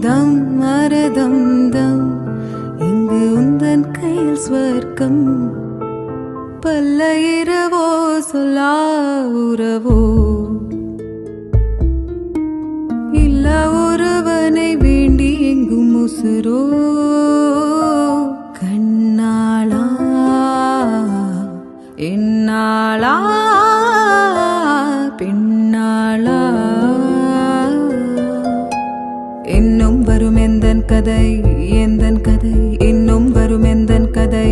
ஜானுதம் மரதம் தம் இங்கு உந்தன் கையில் ஸ்வர்க்கம் பல்ல இரவோ சொல்லா உறவோ இல்ல ஒருவனை வேண்டி எங்கும் உசுரோ கண்ணாளா என்னாளா பெண்ணாளா இன்னும் வரும் எந்தன் கதை எந்தன் கதை இன்னும் வரும் எந்தன் கதை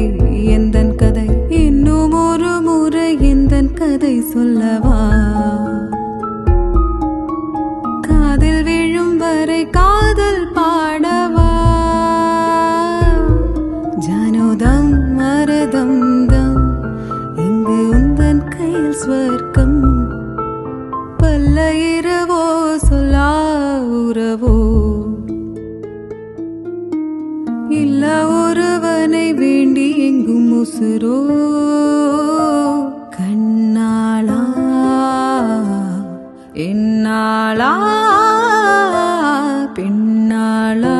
எந்தன் கதை இன்னும் ஒரு முறை எந்தன் கதை சொல்லவா காதில் விழும் வரை காதல் பாடவா ஜானுதம் மரதம் தம் இங்கு உந்தன் கையில் ஸ்வர்க்கம் பல்ல இரவோ சொல்லா உறவோ இல்ல ஒருவனை வேண்டி எங்கும் உசுரோ கண்ணாளா என்னாளா பெண்ணாளா